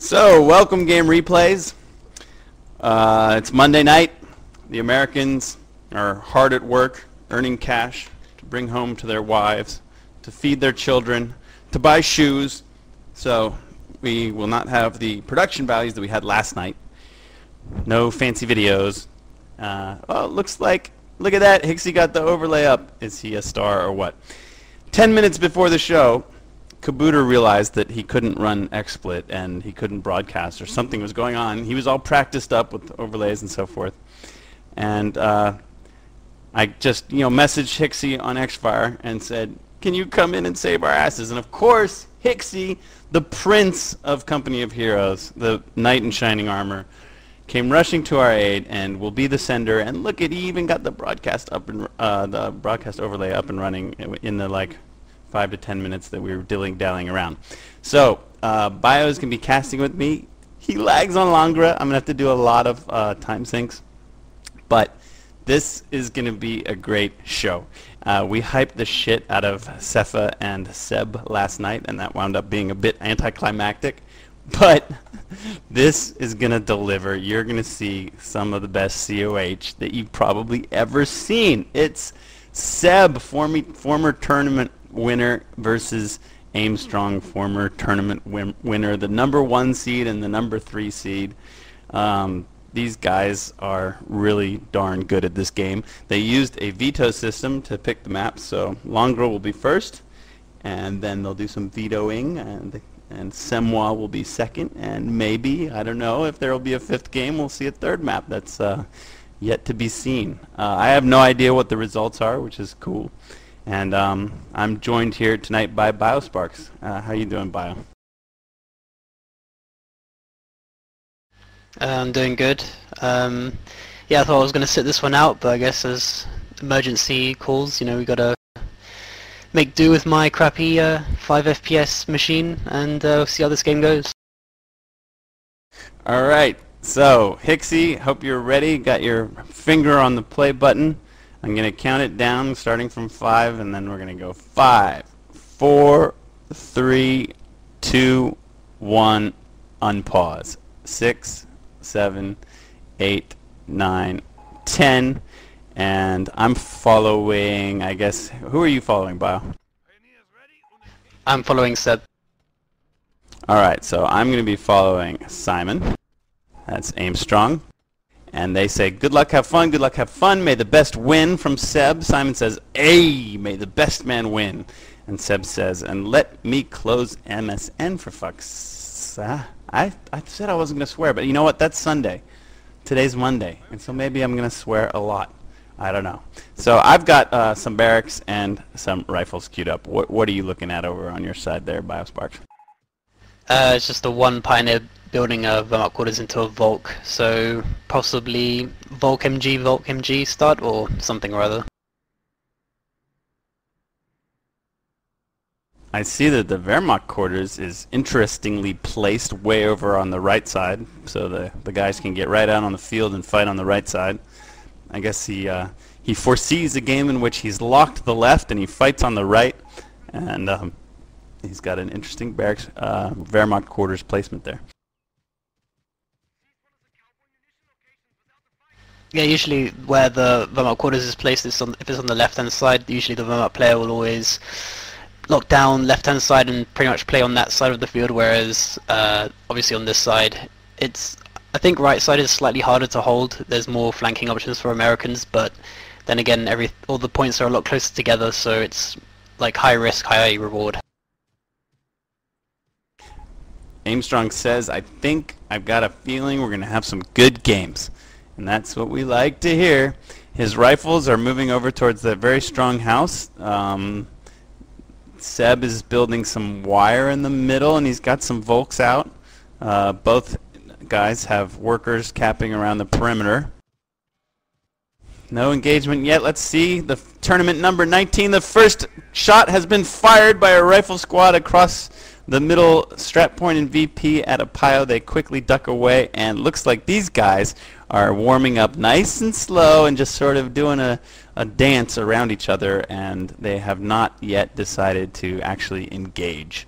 So, welcome Game Replays. It's Monday night. The Americans are hard at work, earning cash to bring home to their wives, to feed their children, to buy shoes. So, we will not have the production values that we had last night. No fancy videos. Oh, looks like, look at that, Hixie got the overlay up. Is he a star or what? 10 minutes before the show, Kabooter realized that he couldn't run XSplit and he couldn't broadcast, or something was going on. He was all practiced up with overlays and so forth. And I just, messaged Hixie on Xfire and said, can you come in and save our asses? And of course, Hixie, the prince of Company of Heroes, the knight in shining armor, came rushing to our aid and will be the sender. And look, he even got the broadcast up and the broadcast overlay up and running in the 5 to 10 minutes that we were dilly-dallying around. So, Bios can be casting with me. He lags on Langra. I'm going to have to do a lot of time syncs. But this is going to be a great show. We hyped the shit out of Cepha and Seb last night, and that wound up being a bit anticlimactic. But this is going to deliver. You're going to see some of the best COH that you've probably ever seen. It's Seb, former tournament winner, versus Aimstrong, former tournament winner, the #1 seed and the #3 seed. These guys are really darn good at this game. They used a veto system to pick the map, so Langra will be first, and then they'll do some vetoing, and Semois will be second, and maybe, I don't know, if there will be a 5th game, we'll see a 3rd map. That's yet to be seen. I have no idea what the results are, which is cool. And I'm joined here tonight by BioSparks. How you doing, Bio? I'm doing good. Yeah, I thought I was going to sit this one out, but I guess as emergency calls, we got to make do with my crappy 5 FPS machine and see how this game goes. All right. So, Hixie, hope you're ready. Got your finger on the play button. I'm going to count it down starting from 5, and then we're going to go 5, 4, 3, 2, 1, unpause. 6, 7, 8, 9, 10, and I'm following, I guess, who are you following, Bio? I'm following Seb. Alright, so I'm going to be following Simon. That's Aimstrong. And they say, good luck, have fun, may the best win, from Seb. Simon says, ay, may the best man win. And Seb says, and let me close MSN for fuck's I said I wasn't going to swear, but you know what, that's Sunday. Today's Monday, and so maybe I'm going to swear a lot. I don't know. So I've got some barracks and some rifles queued up. What are you looking at over on your side there, BioSparks? It's just the one pioneer building a Vermont quarters into a Volk, so possibly Volk MG start, or something or other. I see that the Wehrmacht quarters is interestingly placed way over on the right side, so the guys can get right out on the field and fight on the right side. I guess he foresees a game in which he's locked the left and he fights on the right, and he's got an interesting barracks Wehrmacht quarters placement there. Yeah, usually where the Wehrmacht quarters is placed, if it's on the left-hand side, usually the Wehrmacht player will always lock down left-hand side and pretty much play on that side of the field, whereas obviously on this side, I think right side is slightly harder to hold. There's more flanking options for Americans, but then again, all the points are a lot closer together, so it's like high risk, high reward. Aimstrong says, I think I've got a feeling we're going to have some good games. And that's what we like to hear. His rifles are moving over towards that very strong house. Seb is building some wire in the middle, and he's got some Volks out. Both guys have workers capping around the perimeter. No engagement yet. Let's see. The tournament number 19. The first shot has been fired by a rifle squad across the middle strap point in VP at a pile. They quickly duck away, and looks like these guys are warming up nice and slow and just sort of doing a dance around each other, and they have not yet decided to actually engage.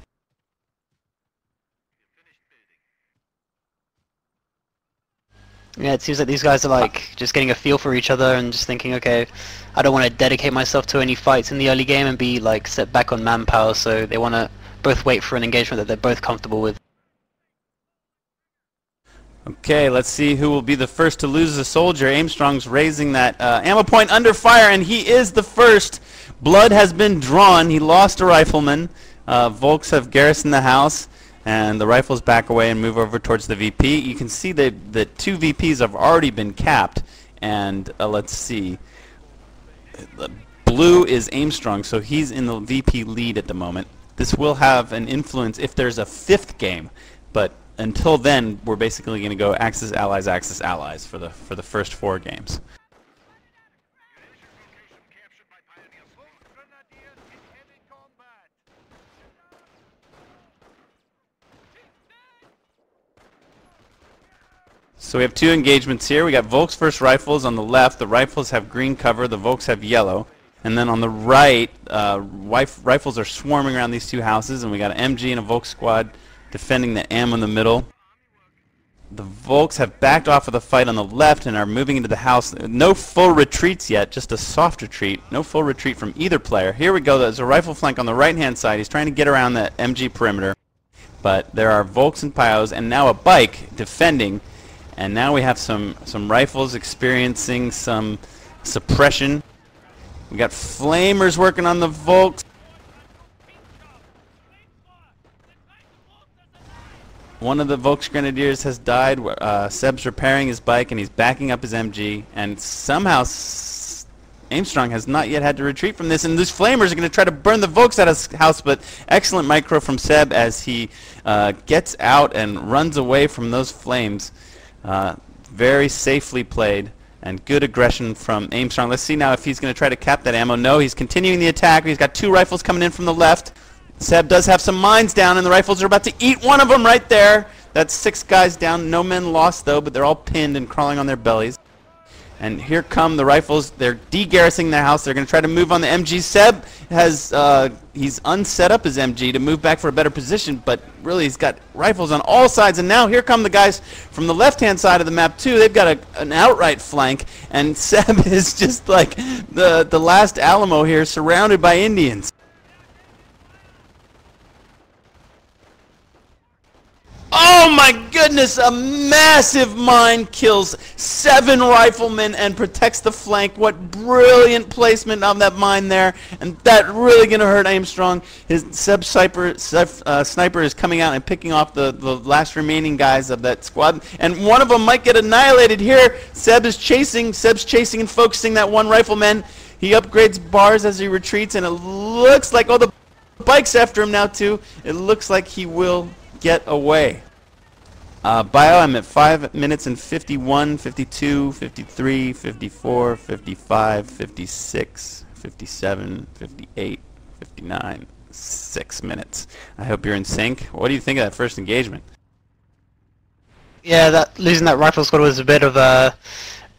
Yeah, it seems like these guys are like just getting a feel for each other and just thinking, okay, I don't want to dedicate myself to any fights in the early game and be like set back on manpower, so they want to both wait for an engagement that they're both comfortable with. Okay, let's see who will be the first to lose a soldier. Aimstrong's raising that ammo point under fire, and he is the first. Blood has been drawn. He lost a rifleman. Volks have garrisoned the house, and the rifles back away and move over towards the VP. You can see that the two VPs have already been capped, and let's see. Blue is Aimstrong, so he's in the VP lead at the moment. This will have an influence if there's a fifth game, but until then, we're basically going to go Axis Allies for the first 4 games. So we have 2 engagements here. We got Volk's first rifles on the left. The rifles have green cover. The Volks have yellow. And then on the right, rifles are swarming around these 2 houses, and we got an MG and a Volk squad defending the M in the middle. The Volks have backed off of the fight on the left and are moving into the house. No full retreats yet, just a soft retreat. No full retreat from either player. Here we go. There's a rifle flank on the right-hand side. He's trying to get around the MG perimeter. But there are Volks and Pyos, and now a bike defending. And now we have some rifles experiencing some suppression. We got flamers working on the Volks. One of the Volks Grenadiers has died. Seb's repairing his bike and he's backing up his MG. And somehow Aimstrong has not yet had to retreat from this. And these flamers are going to try to burn the Volks out of his house. But excellent micro from Seb as he gets out and runs away from those flames. Very safely played. And good aggression from Aimstrong. Let's see now if he's going to try to cap that ammo. No, he's continuing the attack. He's got 2 rifles coming in from the left. Seb does have some mines down, and the rifles are about to eat one of them right there. That's 6 guys down. No men lost, though, but they're all pinned and crawling on their bellies. And here come the rifles. They're de-garrisoning their house. They're going to try to move on the MG. Seb has, he's unset up his MG to move back for a better position, but really he's got rifles on all sides. And now here come the guys from the left-hand side of the map, too. They've got an outright flank, and Seb is just like the last Alamo here, surrounded by Indians. Oh my goodness, a massive mine kills 7 riflemen and protects the flank. What brilliant placement of that mine there. And that really going to hurt Aimstrong. His Seb sniper is coming out and picking off the last remaining guys of that squad. And one of them might get annihilated here. Seb's chasing and focusing that one rifleman. He upgrades bars as he retreats, and it looks like, oh, the bike's after him now too. It looks like he will get away. Bio, I'm at 5 minutes and 51, 52, 53, 54, 55, 56, 57, 58, 59, 6 minutes. I hope you're in sync. What do you think of that first engagement? Yeah, losing that rifle squad was a bit of a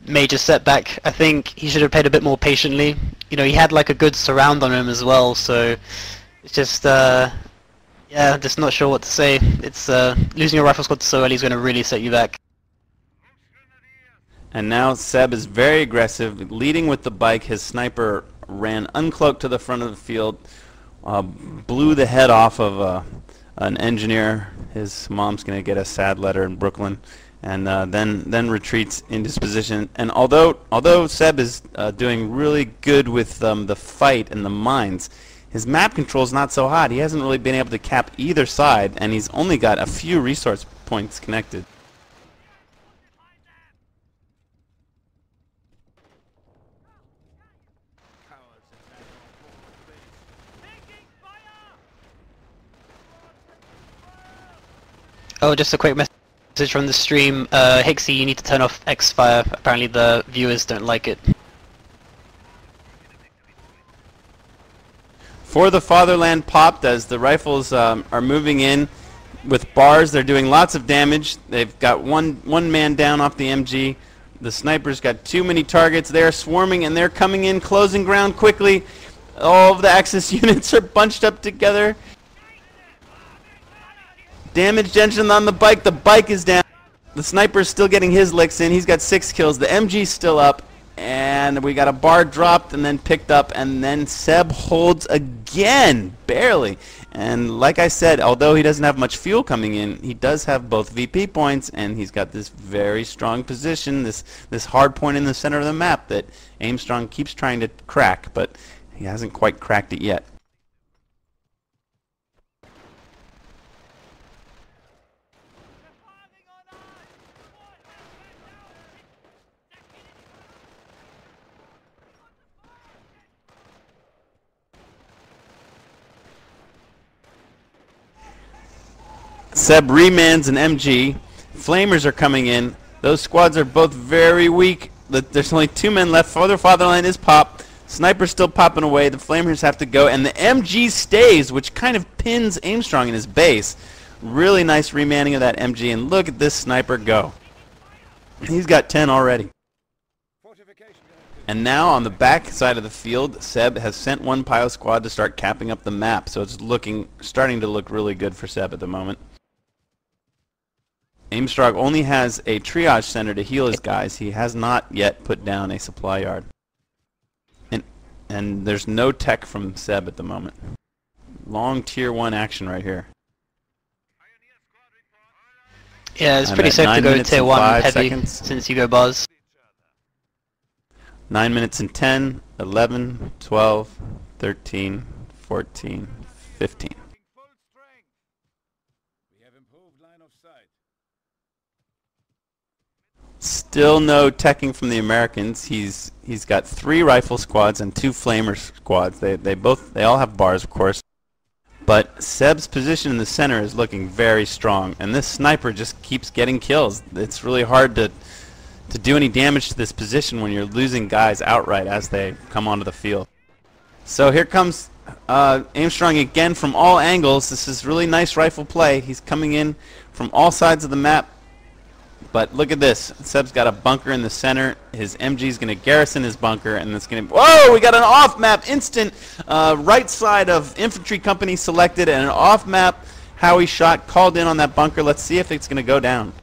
major setback. I think he should have played a bit more patiently. You know, he had like a good surround on him as well, so it's just yeah, just not sure what to say. It's losing your rifle squad so early is going to really set you back. And now Seb is very aggressive, leading with the bike. His sniper ran uncloaked to the front of the field, blew the head off of an engineer. His mom's going to get a sad letter in Brooklyn, and then retreats into his position. And although Seb is doing really good with the fight and the mines, his map control is not so hot. He hasn't really been able to cap either side, and he's only got a few resource points connected. Oh, just a quick message from the stream. Hixie, you need to turn off X-Fire. Apparently the viewers don't like it. For the Fatherland popped as the rifles are moving in with bars. They're doing lots of damage. They've got one man down off the MG. The sniper's got too many targets. They're swarming and they're coming in, closing ground quickly. All of the Axis units are bunched up together. Damaged engine on the bike. The bike is down. The sniper's still getting his licks in. He's got 6 kills. The MG's still up. And we got a bar dropped and then picked up. And then Seb holds again. Barely. And like I said, although he doesn't have much fuel coming in, he does have both VP points. And he's got this very strong position, this hard point in the center of the map that Aimstrong keeps trying to crack. But he hasn't quite cracked it yet. Seb remans an MG. Flamers are coming in. Those squads are both very weak. There's only 2 men left. Farther Fatherland is popped. Sniper's still popping away. The Flamers have to go. And the MG stays, which kind of pins Aimstrong in his base. Really nice remanning of that MG. And look at this Sniper go. He's got 10 already. And now on the back side of the field, Seb has sent one Pio squad to start capping up the map. So it's starting to look really good for Seb at the moment. Aimstrong only has a triage center to heal his guys. He has not yet put down a supply yard. And there's no tech from Seb at the moment. Long tier 1 action right here. Yeah, it's pretty safe to go tier 1 heavy since you go bars. 9 minutes and 10, 11, 12, 13, 14, 15. Still no teching from the Americans. He's got 3 rifle squads and 2 flamer squads. They all have bars, of course. But Seb's position in the center is looking very strong, and this sniper just keeps getting kills. It's really hard to do any damage to this position when you're losing guys outright as they come onto the field. So here comes Aimstrong again from all angles. This is really nice rifle play. He's coming in from all sides of the map. But look at this. Seb's got a bunker in the center. His MG's going to garrison his bunker, and it's going to... Whoa! We got an off-map instant right side of infantry company selected, and an off-map Howie shot called in on that bunker. Let's see if it's going to go down.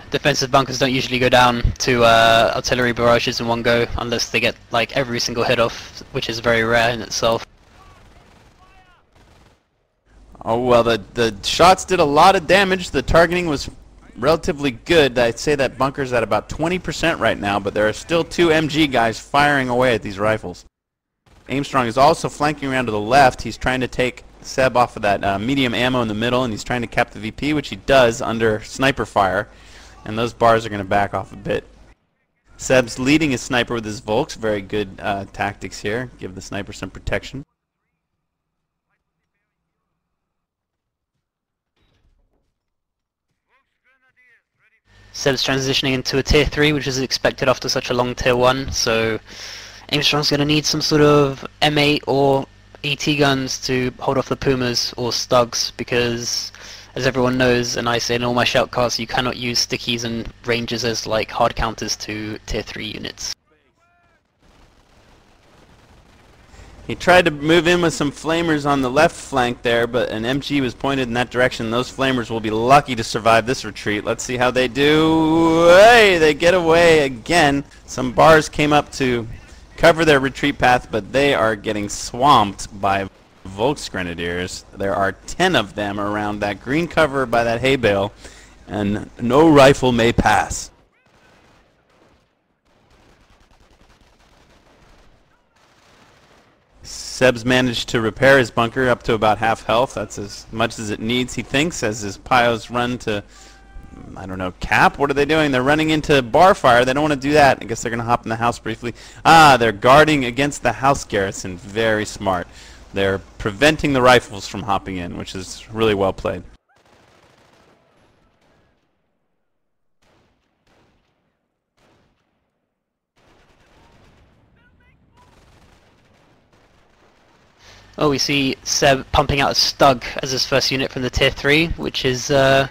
Defensive bunkers don't usually go down to artillery barrages in one go unless they get like every single hit off, which is very rare in itself. Oh well, the shots did a lot of damage. The targeting was relatively good. I'd say that bunker's at about 20% right now, but there are still 2 MG guys firing away at these rifles. Aimstrong is also flanking around to the left. He's trying to take Seb off of that medium ammo in the middle, and he's trying to cap the VP, which he does under sniper fire. And those bars are going to back off a bit. Seb's leading his sniper with his Volks. Very good tactics here. Give the sniper some protection. Seb's transitioning into a tier 3, which is expected after such a long tier 1, so Aimstrong's going to need some sort of M8 or ET guns to hold off the Pumas or Stugs, because as everyone knows, and I say in all my shoutcasts, you cannot use stickies and ranges as like hard counters to tier 3 units. He tried to move in with some flamers on the left flank there, but an MG was pointed in that direction. Those flamers will be lucky to survive this retreat. Let's see how they do. Hey, they get away again. Some bars came up to cover their retreat path, but they are getting swamped by Volksgrenadiers. There are 10 of them around that green cover by that hay bale, and no rifle may pass. Seb's managed to repair his bunker up to about half health. That's as much as it needs, he thinks, as his Pios run to, I don't know, cap? What are they doing? They're running into bar fire. They don't want to do that. I guess they're going to hop in the house briefly. Ah, they're guarding against the house garrison. Very smart. They're preventing the rifles from hopping in, which is really well played. Oh, we see Seb pumping out a Stug as his first unit from the tier 3, which is going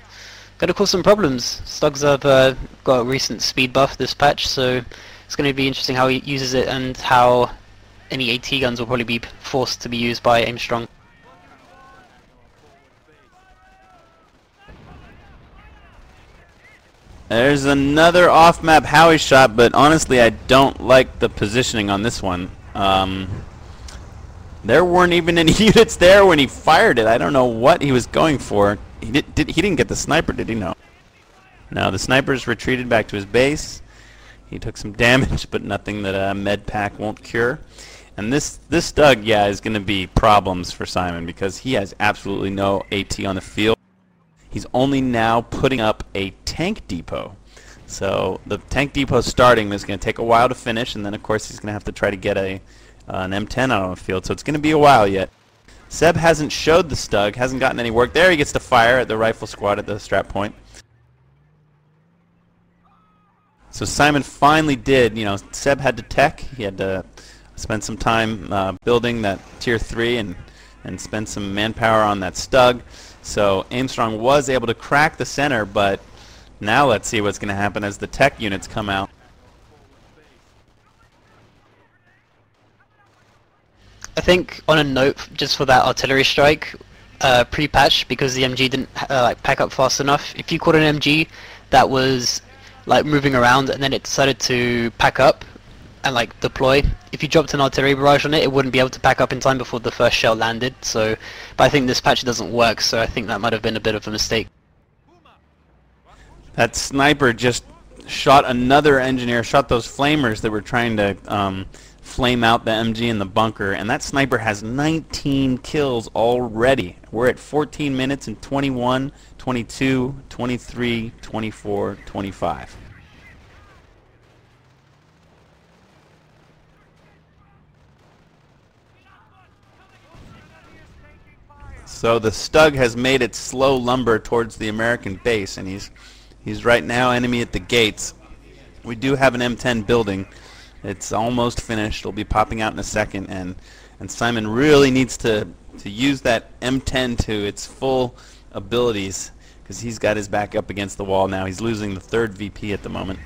to cause some problems. Stugs have got a recent speed buff this patch, so it's going to be interesting how he uses it and how any AT guns will probably be forced to be used by Aimstrong. There's another off-map Howie shot, but honestly, I don't like the positioning on this one. There weren't even any units there when he fired it. I don't know what he was going for. He didn't get the sniper, did he? No. No, the sniper's retreated back to his base. He took some damage, but nothing that a med pack won't cure. And this Stug, yeah, is going to be problems for Simon because he has absolutely no AT on the field. He's only now putting up a tank depot. So the tank depot starting is going to take a while to finish, and then of course he's going to have to try to get an M10 out on the field. So it's going to be a while yet. Seb hasn't showed the Stug, hasn't gotten any work. There he gets to fire at the rifle squad at the strap point. So Simon finally did, you know, Seb had to tech. He had to spend some time building that tier 3 and spend some manpower on that Stug. So Aimstrong was able to crack the center, but now let's see what's going to happen as the tech units come out. I think on a note, just for that artillery strike, pre-patch, because the MG didn't like pack up fast enough, if you caught an MG that was like moving around and then it decided to pack up and like deploy, if you dropped an artillery barrage on it, it wouldn't be able to pack up in time before the first shell landed. So, but I think this patch doesn't work, so I think that might have been a bit of a mistake. That sniper just shot another engineer, shot those flamers that were trying to flame out the MG in the bunker, and that sniper has 19 kills already. We're at 14 minutes and 21, 22, 23, 24, 25. So the Stug has made its slow lumber towards the American base, and he's right now enemy at the gates. We do have an M10 building. It's almost finished. It'll be popping out in a second, and Simon really needs to use that M10 to its full abilities because he's got his back up against the wall now. He's losing the 3rd VP at the moment.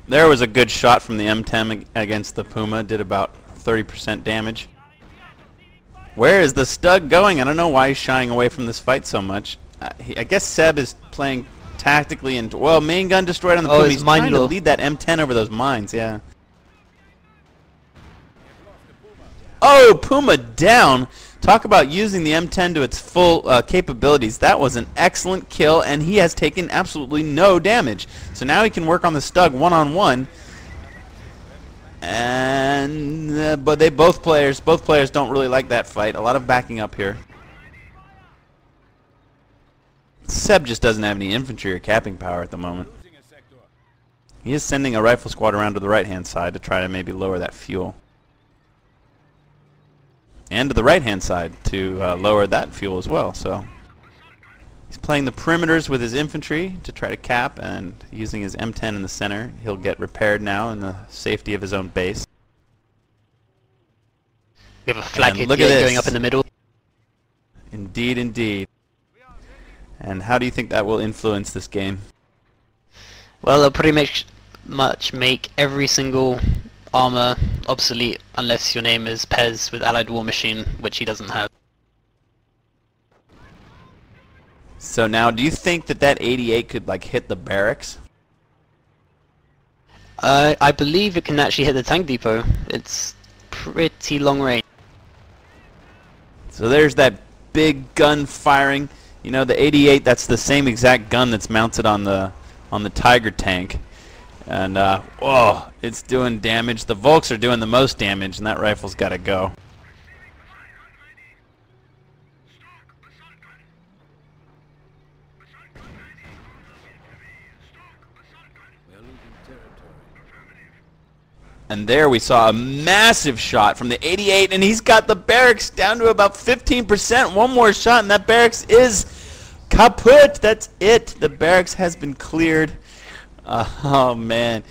There was a good shot from the M10 against the Puma, did about 30% damage. Where is the Stug going? I don't know why he's shying away from this fight so much. I guess Seb is playing tactically, and well, main gun destroyed on the Puma. He's trying to lead that M10 over those mines, yeah. Oh, Puma down. Talk about using the M10 to its full capabilities. That was an excellent kill, and he has taken absolutely no damage. So now he can work on the Stug one-on-one. And but both players don't really like that fight. A lot of backing up here. Seb just doesn't have any infantry or capping power at the moment. He is sending a rifle squad around to the right-hand side to try to maybe lower that fuel. And to the right-hand side to lower that fuel as well. So he's playing the perimeters with his infantry to try to cap, and using his M10 in the center. He'll get repaired now in the safety of his own base. We have a flag hit going up in the middle. Indeed, indeed. And how do you think that will influence this game? Well, it'll pretty much make every single armor obsolete unless your name is Pez with Allied War Machine, which he doesn't have. So now, do you think that 88 could like hit the barracks? I believe it can actually hit the tank depot. It's pretty long range. So there's that big gun firing. You know, the 88, that's the same exact gun that's mounted on the Tiger tank. And, whoa, it's doing damage. The Volks are doing the most damage, and that rifle's got to go. And there we saw a massive shot from the 88, and he's got the barracks down to about 15%. One more shot, and that barracks is kaput. That's it. The barracks has been cleared. Oh, man.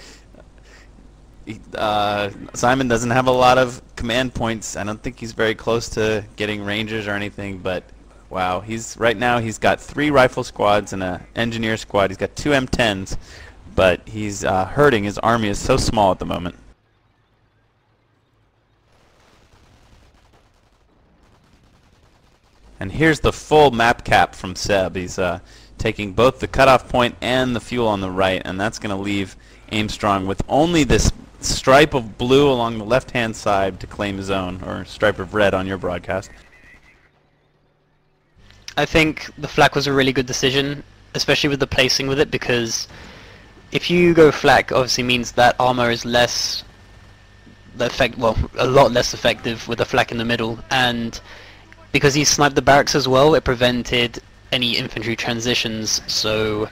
Simon doesn't have a lot of command points. I don't think he's very close to getting rangers or anything, but wow, right now he's got 3 rifle squads and an engineer squad. He's got 2 M10s, but he's hurting. His army is so small at the moment. And here's the full map cap from Seb. He's taking both the cutoff point and the fuel on the right, and that's going to leave Aimstrong with only this stripe of blue along the left-hand side to claim his own, or stripe of red on your broadcast. I think the flak was a really good decision, especially with the placing with it, because if you go flak, obviously means that armor is less a lot less effective with the flak in the middle, and because he sniped the barracks as well, it prevented any infantry transitions. So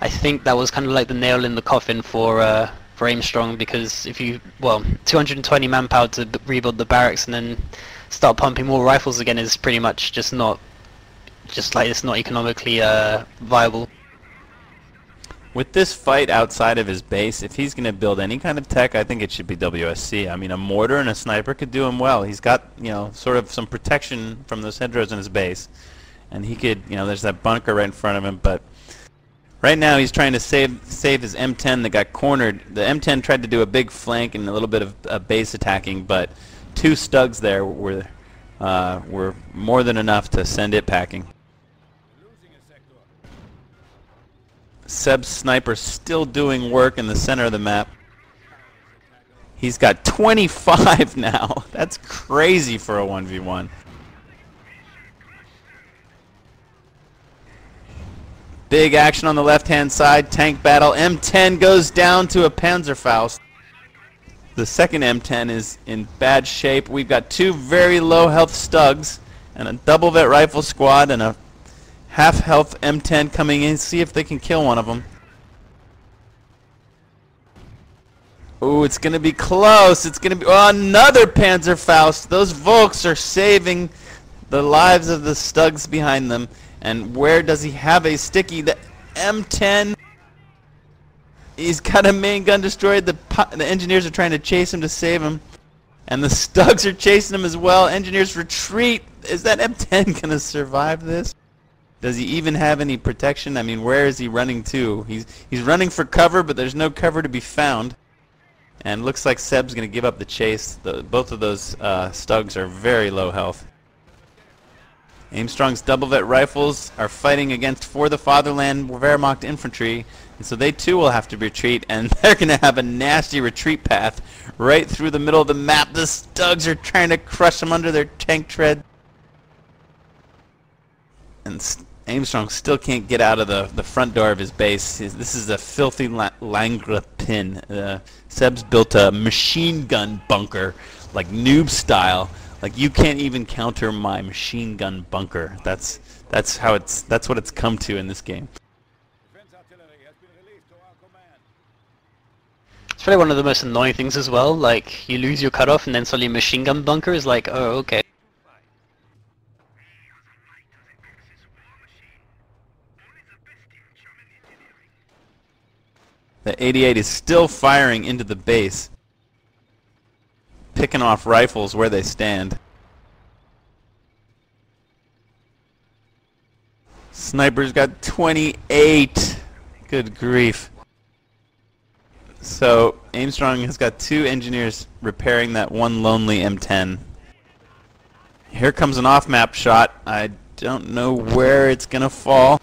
I think that was kind of like the nail in the coffin for Aimstrong, because if you 220 manpower to rebuild the barracks and then start pumping more rifles again is pretty much it's not economically viable. With this fight outside of his base, if he's going to build any kind of tech, I think it should be WSC. I mean, a mortar and a sniper could do him well. He's got, sort of some protection from those hedgerows in his base. And he could, there's that bunker right in front of him, but right now he's trying to save his M10 that got cornered. The M10 tried to do a big flank and a little bit of base attacking, but 2 stugs there were more than enough to send it packing. Seb's sniper still doing work in the center of the map. He's got 25 now. That's crazy for a 1v1. Big action on the left-hand side. Tank battle. M10 goes down to a Panzerfaust. The second M10 is in bad shape. We've got 2 very low health Stugs and a double vet rifle squad and a half health M10 coming in. See if they can kill one of them. Oh, it's going to be close. It's going to be another Panzerfaust. Those Volks are saving the lives of the Stugs behind them. And where does he have a sticky? The M10. He's got a main gun destroyed. The engineers are trying to chase him to save him. And the Stugs are chasing him as well. Engineers retreat. Is that M10 going to survive this? Does he even have any protection? I mean, where is he running to? He's running for cover, but there's no cover to be found. And looks like Seb's going to give up the chase. Both of those Stugs are very low health. Aimstrong's double vet rifles are fighting against For the Fatherland Wehrmacht infantry, and so they too will have to retreat, and they're going to have a nasty retreat path right through the middle of the map. The Stugs are trying to crush them under their tank tread. And Aimstrong still can't get out of the front door of his base. This is a filthy Langre pin. Seb's built a machine gun bunker, like noob style. Like, you can't even counter my machine gun bunker. That's what it's come to in this game. It's probably one of the most annoying things as well. Like, you lose your cutoff and then suddenly machine gun bunker is like, oh, okay. The 88 is still firing into the base, picking off rifles where they stand. Sniper's got 28. Good grief. So Aimstrong has got 2 engineers repairing that one lonely M10. Here comes an off-map shot. I don't know where it's gonna fall.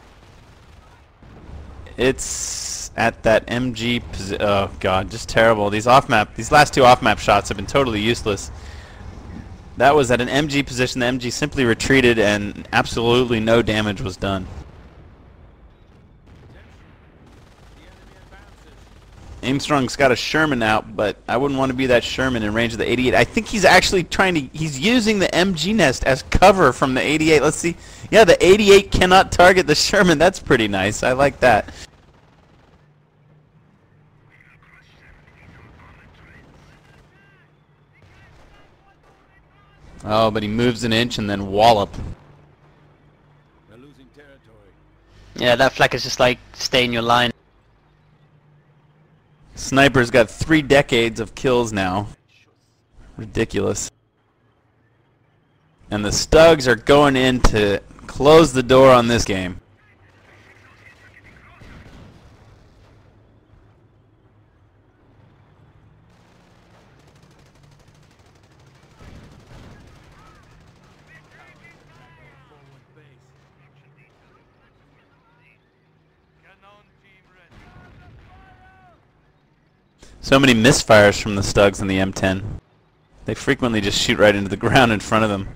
It's at that MG position. Oh god, just terrible. These last 2 off-map shots have been totally useless. That was at an MG position. The MG simply retreated and absolutely no damage was done. Aimstrong's got a Sherman out, but I wouldn't want to be that Sherman in range of the 88. I think he's actually he's using the MG nest as cover from the 88. Let's see. Yeah, the 88 cannot target the Sherman. That's pretty nice. I like that. Oh, but he moves an inch and then wallop. We're losing territory. Yeah, that flak is just like, stay in your line. Sniper's got 3 decades of kills now. Ridiculous. And the Stugs are going in to close the door on this game. So many misfires from the Stugs in the M10. They frequently just shoot right into the ground in front of them.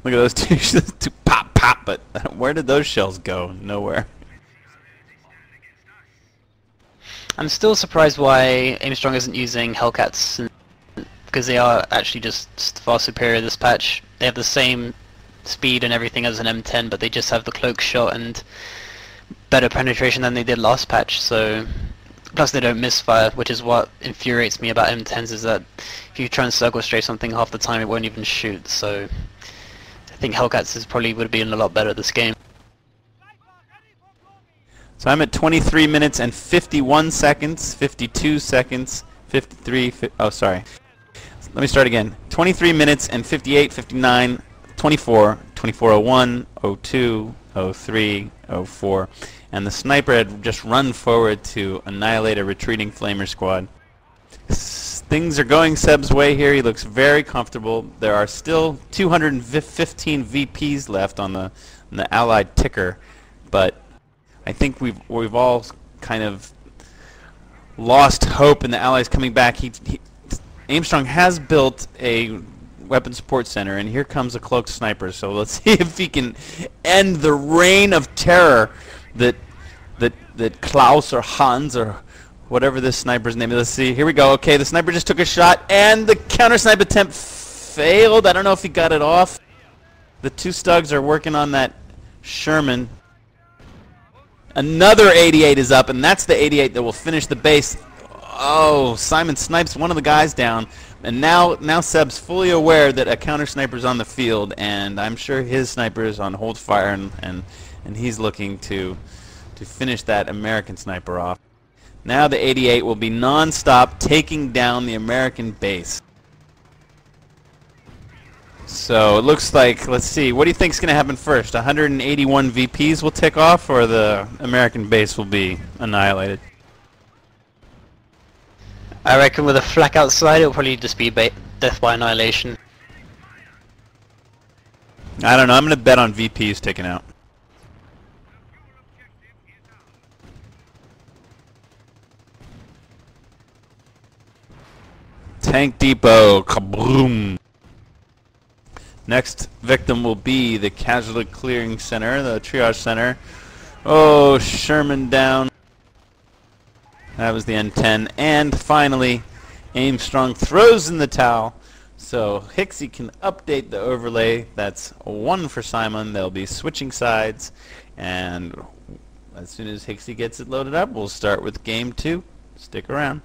Look at those two pop, pop, but where did those shells go? Nowhere. I'm still surprised why Aimstrong isn't using Hellcats, because they are actually just far superior this patch. They have the same speed and everything as an M10, but they just have the cloak shot and better penetration than they did last patch, so... Plus they don't misfire, which is what infuriates me about M10s, is that if you try and circle straight something half the time it won't even shoot, so... I think Hellcats probably would have been a lot better this game. So I'm at 23 minutes and 51 seconds, 52 seconds, 53, oh sorry. Let me start again. 23 minutes and 58, 59, 24, 24:01, 02, 03, 04. And the Sniper had just run forward to annihilate a retreating Flamer squad. Things are going Seb's way here. He looks very comfortable. There are still 215 VPs left on the Allied ticker, but I think we've all kind of lost hope in the Allies coming back. Aimstrong has built a weapon support center, and here comes a cloaked sniper. So let's see if he can end the reign of terror that Klaus or Hans or whatever this sniper's name is. Let's see. Here we go. Okay, the sniper just took a shot, and the counter snipe attempt failed. I don't know if he got it off. The two Stugs are working on that Sherman. Another 88 is up, and that's the 88 that will finish the base. Oh, Simon snipes one of the guys down, and now Seb's fully aware that a counter sniper's on the field, and I'm sure his sniper is on hold fire, and he's looking to finish that American sniper off. Now the 88 will be non-stop taking down the American base. So it looks like, let's see, what do you think is going to happen first? 181 VPs will tick off, or the American base will be annihilated? I reckon with a flak outside it'll probably just be death by annihilation. I don't know, I'm going to bet on VPs taken out. Tank Depot, kaboom! Next victim will be the Casualty Clearing Center, the Triage Center. Oh, Sherman down. That was the N10. And finally, Aimstrong throws in the towel. So Hixie can update the overlay. That's 1 for Simon. They'll be switching sides. And as soon as Hixie gets it loaded up, we'll start with Game 2. Stick around.